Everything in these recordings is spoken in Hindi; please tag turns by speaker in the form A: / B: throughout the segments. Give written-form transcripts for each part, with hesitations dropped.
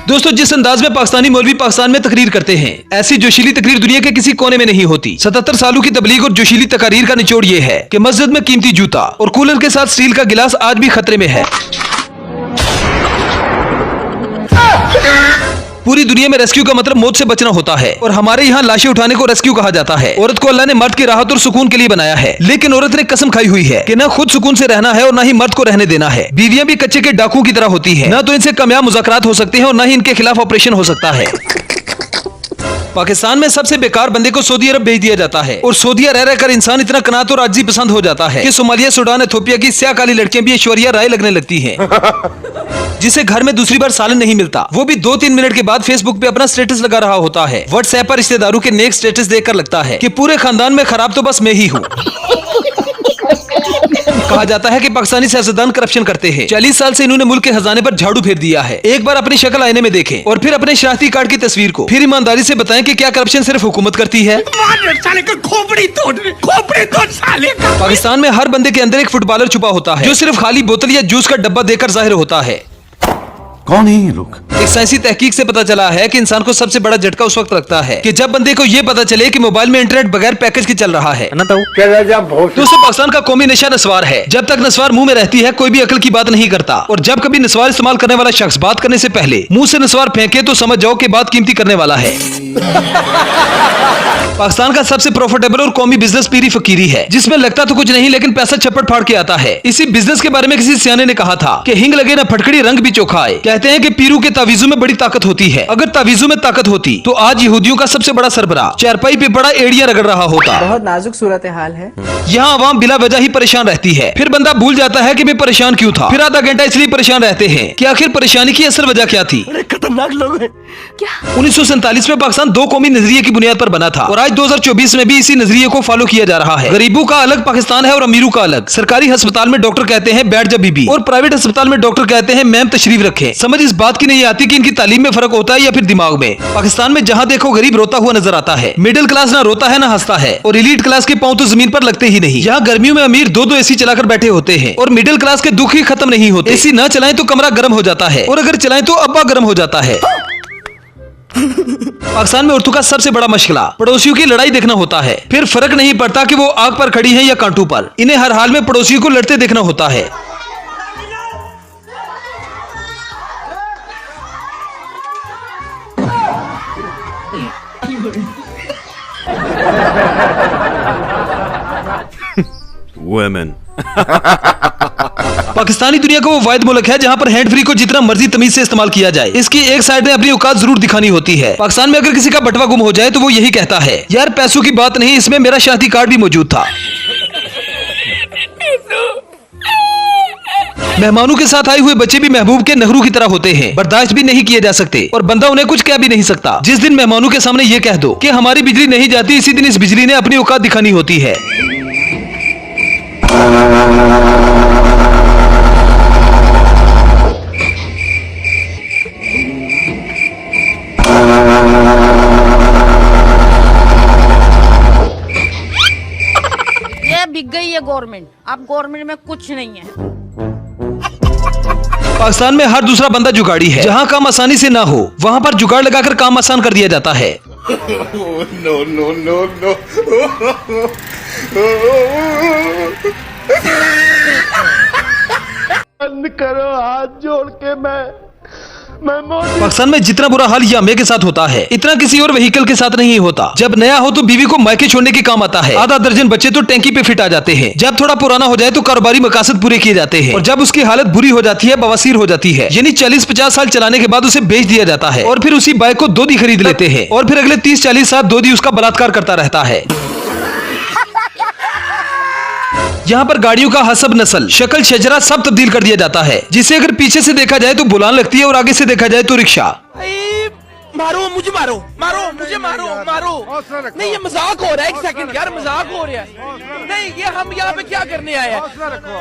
A: दोस्तों, जिस अंदाज में पाकिस्तानी मौलवी पाकिस्तान में तकरीर करते हैं, ऐसी जोशीली तकरीर दुनिया के किसी कोने में नहीं होती। 77 सालों की तबलीग और जोशीली तकारीर का निचोड़ ये है कि मस्जिद में कीमती जूता और कूलर के साथ स्टील का गिलास आज भी खतरे में है। पूरी दुनिया में रेस्क्यू का मतलब मौत से बचना होता है और हमारे यहाँ लाशें उठाने को रेस्क्यू कहा जाता है। औरत को अल्लाह ने मर्द की राहत और सुकून के लिए बनाया है, लेकिन औरत ने कसम खाई हुई है कि न खुद सुकून से रहना है और न ही मर्द को रहने देना है। बीवियां भी कच्चे के डाकू की तरह होती हैं, न तो इनसे कामयाब मुज़ाकरात हो सकते हैं और न ही इनके खिलाफ ऑपरेशन हो सकता है। पाकिस्तान में सबसे बेकार बंदे को सऊदी अरब भेज दिया जाता है और सऊदीया रह रहकर इंसान इतना कनात और आजी पसंद हो जाता है कि सोमालिया, सूडान, इथोपिया की स्याह काली लड़कियां भी ऐश्वर्या राय लगने लगती हैं। जिसे घर में दूसरी बार सालन नहीं मिलता, वो भी 2-3 मिनट के बाद फेसबुक पे अपना स्टेटस लगा रहा होता है। व्हाट्सएप पर रिश्तेदारों के नेक स्टेटस देखकर लगता है कि पूरे खानदान में खराब तो बस मैं ही हूँ। कहा जाता है कि पाकिस्तानी सियासतदान करप्शन करते हैं। 40 साल से इन्होंने मुल्क के खजाने पर झाड़ू फेर दिया है। एक बार अपनी शक्ल आईने में देखें और फिर अपने शनाख्ती कार्ड की तस्वीर को, फिर ईमानदारी से बताएं कि क्या करप्शन सिर्फ हुकूमत करती है। पाकिस्तान में हर बंदे के अंदर एक फुटबॉलर छुपा होता है जो सिर्फ खाली बोतल या जूस का डब्बा देकर जाहिर होता है।
B: कौन है ये लोग?
A: एक साइंसी तहकीक से पता चला है कि इंसान को सबसे बड़ा झटका उस वक्त लगता है कि जब बंदे को ये पता चले कि मोबाइल में इंटरनेट बगैर पैकेज के चल रहा है। दोस्तों, पाकिस्तान का कौमी नशा नस्वार है। जब तक नस्वार मुंह में रहती है, कोई भी अकल की बात नहीं करता, और जब कभी नस्वार इस्तेमाल करने वाला शख्स बात करने से पहले मुंह से नस्वार फेंके तो समझ जाओ कि बात कीमती करने वाला है। पाकिस्तान का सबसे प्रॉफिटेबल और कौमी बिजनेस पीरी फकीरी है, जिसमें लगता तो कुछ नहीं लेकिन पैसा छप्पड़ फाड़ के आता है। इसी बिजनेस के बारे में किसी सियाने ने कहा था कि हिंग लगे ना फटकड़ी, रंग भी चोखा आए। कहते हैं कि पीरू के तावीज़ों में बड़ी ताकत होती है। अगर तावीज़ों में ताकत होती तो आज यहूदियों का सबसे बड़ा सरबराह चारपाई पे बड़ा एड़िया रगड़ रहा होता।
C: बहुत नाजुक सूरत हाल है।
A: यहाँ आवाम बिला वजह ही परेशान रहती है, फिर बंदा भूल जाता है कि मैं परेशान क्यों था, फिर आधा घंटा इसलिए परेशान रहते हैं कि आखिर परेशानी की असल वजह क्या थी।
C: खतरनाक लोग हैं। क्या
A: 1947 में पाकिस्तान 2 कौमी नजरिए की बुनियाद पर बना था और आज 2024 में भी इसी नजरिए को फॉलो किया जा रहा है। गरीबों का अलग पाकिस्तान है और अमीरों का अलग। सरकारी अस्पताल में डॉक्टर कहते हैं बैठ जा बीबी, और प्राइवेट अस्पताल में डॉक्टर कहते हैं मैम तशरीफ रखें। समझ इस बात की नहीं आती कि इनकी तालीम में फर्क होता है या फिर दिमाग में। पाकिस्तान में जहाँ देखो गरीब रोता हुआ नजर आता है। मिडिल क्लास ना रोता है ना हंसता है, और एलीट क्लास के पांव तो जमीन पर लगते ही नहीं। यहाँ गर्मियों में अमीर 2-2 एसी चलाकर बैठे होते हैं और मिडिल क्लास के दुख ही खत्म नहीं होते। एसी न चलाएं तो कमरा गर्म हो जाता है, और अगर चलाएं तो अब्बा गर्म हो जाता है। पाकिस्तान में औरतों का सबसे बड़ा मशगला पड़ोसियों की लड़ाई देखना होता है। फिर फर्क नहीं पड़ता कि वो आग पर खड़ी हैं या कांटों पर, इन्हें हर हाल में पड़ोसियों को लड़ते देखना होता है।
B: Women.
A: पाकिस्तानी दुनिया का वो वाहिद मुल्क है जहाँ पर हैंड फ्री को जितना मर्जी तमीज से इस्तेमाल किया जाए। इसकी एक साइड में अपनी औकात जरूर दिखानी होती है। पाकिस्तान में अगर किसी का बटवा गुम हो जाए तो वो यही कहता है, यार पैसों की बात नहीं, इसमें मेरा शनाख्ती कार्ड भी मौजूद था। मेहमानों के साथ आए हुए बच्चे भी महबूब के नहरू की तरह होते हैं, बर्दाश्त भी नहीं किए जा सकते और बंदा उन्हें कुछ कह भी नहीं सकता। जिस दिन मेहमानों के सामने ये कह दो कि हमारी बिजली नहीं जाती, इसी दिन इस बिजली ने अपनी औकात दिखानी होती है।
D: ये बिक गई है गवर्नमेंट, अब गवर्नमेंट में कुछ नहीं है।
A: पाकिस्तान में हर दूसरा बंदा जुगाड़ी है। जहाँ काम आसानी से ना हो वहाँ पर जुगाड़ लगाकर काम आसान कर दिया जाता है।
B: No, no, no, no.
E: बंद करो हाथ जोड़ के मैं
A: पाकिस्तान में जितना बुरा हाल यामे के साथ होता है, इतना किसी और व्हीकल के साथ नहीं होता। जब नया हो तो बीवी को मायके छोड़ने के काम आता है। आधा दर्जन बच्चे तो टैंकी पे फिट आ जाते हैं। जब थोड़ा पुराना हो जाए तो कारोबारी मकासद पूरे किए जाते हैं, और जब उसकी हालत बुरी हो जाती है, बवासीर हो जाती है, यानी 40-50 साल चलाने के बाद उसे बेच दिया जाता है, और फिर उसी बाइक को दोधी खरीद लेते हैं, और फिर अगले 30-40 साल दोधी उसका बलात्कार करता रहता है। यहाँ पर गाड़ियों का हसब नस्ल, शक्ल, शजरा सब तब्दील कर दिया जाता है, जिसे अगर पीछे से देखा जाए तो बुलान लगती है और आगे से देखा जाए तो रिक्शा।
C: मारो मुझे, मारो मारो मुझे, मारो मारो। नहीं ये मजाक हो रहा है, एक सेकंड यार, मजाक हो रहा है। नहीं ये हम यहाँ पे क्या करने आए हैं?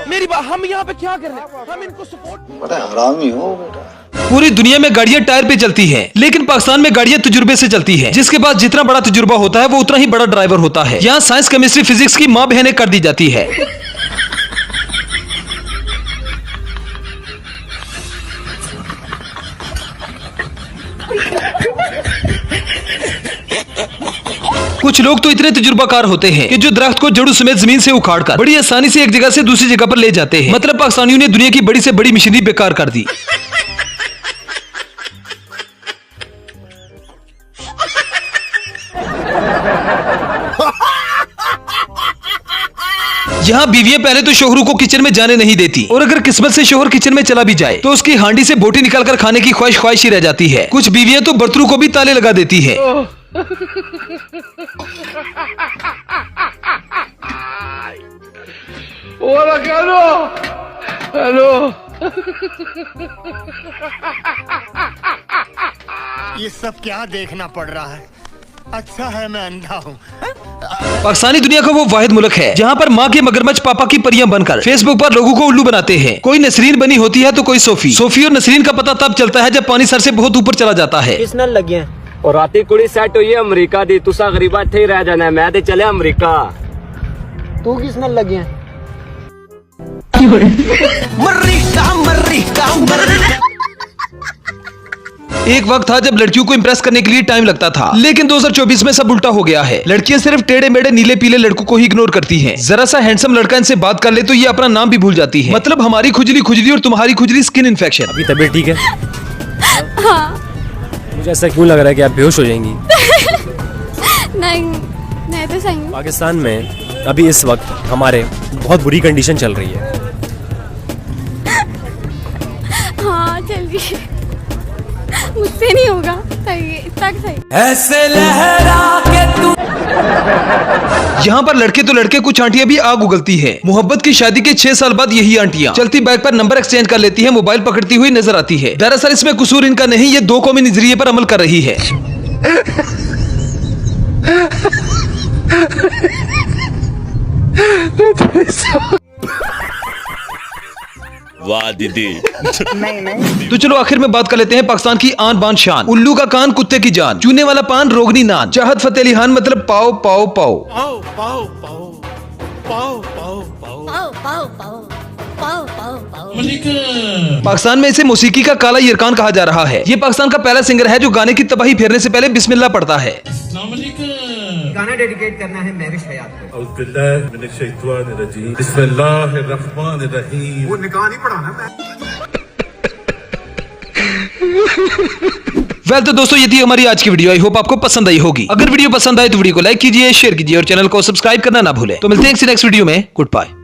C: मेरी बात, हम यहाँ पे क्या करने, हम इनको सपोर्ट।
E: बड़ा हरामी हो बेटा।
A: पूरी दुनिया में गाड़ियां टायर पे चलती हैं, लेकिन पाकिस्तान में गाड़ियां तजुर्बे से चलती हैं। जिसके पास जितना बड़ा तजुर्बा होता है वो उतना ही बड़ा ड्राइवर होता है। यहाँ साइंस, केमिस्ट्री, फिजिक्स की माँ बहनें कर दी जाती है। कुछ लोग तो इतने तजुर्बाकार होते हैं कि जो दरख्त को जड़ों समेत जमीन से उखाड़कर बड़ी आसानी से एक जगह से दूसरी जगह पर ले जाते हैं। मतलब पाकिस्तानियों ने दुनिया की बड़ी से बड़ी मशीनरी बेकार कर दी। यहाँ बीवियां पहले तो शोहरों को किचन में जाने नहीं देती, और अगर किस्मत से शोहर किचन में चला भी जाए तो उसकी हांडी से बोटी निकालकर खाने की ख्वाहिश ही रह जाती है। कुछ बीवियां तो बर्तनों को भी ताले लगा देती है।
F: ये सब क्या देखना पड़ रहा है? अच्छा है मैं अंधा हूँ।
A: पाकिस्तानी दुनिया का वो वाहिद मुल्क है जहाँ पर माँ के मगरमच्छ पापा की परियां बनकर फेसबुक पर लोगों को उल्लू बनाते हैं। कोई नसरीन बनी होती है तो कोई सोफी और नसरीन का पता तब चलता है जब पानी सर से बहुत ऊपर चला जाता है।
G: किस नाल लगे और राती कुड़ी सेट हुई है अमरीका दी, तुसा गरीबा इत्थे ही रह जाना है, मैं ते चले अमरीका। तू किस नाल लगे?
A: एक वक्त था जब लड़कियों को इम्प्रेस करने के लिए टाइम लगता था, लेकिन 2024 में सब उल्टा हो गया है। लड़कियां सिर्फ टेढ़े मेढ़े नीले पीले लड़कों को ही इग्नोर करती हैं। जरा सा हैंडसम लड़का इनसे बात कर ले तो ये अपना नाम भी भूल जाती है। मतलब हमारी खुजली और तुम्हारी खुजली स्किन इन्फेक्शन।
H: अभी तबीयत ठीक है?
I: हाँ।
H: मुझे ऐसा क्यों लग रहा है कि आप बेहोश हो जाएंगी?
I: नहीं तो सही।
H: पाकिस्तान में अभी इस वक्त हमारे बहुत बुरी कंडीशन चल रही है।
I: हाँ चलिए, मुझसे नहीं होगा। सही तक सही।
A: ऐसे लहरा के तू। यहाँ पर लड़के तो लड़के, कुछ आंटियां भी आग उगलती है। मोहब्बत की शादी के 6 साल बाद यही आंटियां चलती बाइक पर नंबर एक्सचेंज कर लेती है, मोबाइल पकड़ती हुई नजर आती है। दरअसल इसमें कसूर इनका नहीं, ये दो कौमी नजरिए पर अमल कर रही है।
B: वाह दीदी।
A: तो चलो आखिर में बात कर लेते हैं पाकिस्तान की आन बान शान। उल्लू का कान कुत्ते की जान, चूने वाला पान रोगनी नान, चाहत फतेह अली खान मतलब पाओ पाओ पाओ। पाकिस्तान में इसे मौसीकी का काला यरकान कहा जा रहा है। ये पाकिस्तान का पहला सिंगर है जो गाने की तबाही फेरने से पहले बिस्मिल्लाह पढ़ता है।
G: गाना डेडिकेट करना है महविश हयात को।
F: वो निकाह नहीं पढ़ाना मैं।
A: वेल तो दोस्तों ये थी हमारी आज की वीडियो। आई होप आपको पसंद आई होगी। अगर वीडियो पसंद आए तो वीडियो को लाइक कीजिए, शेयर कीजिए और चैनल को सब्सक्राइब करना ना भूलें। तो मिलते हैं नेक्स्ट वीडियो में। Good bye.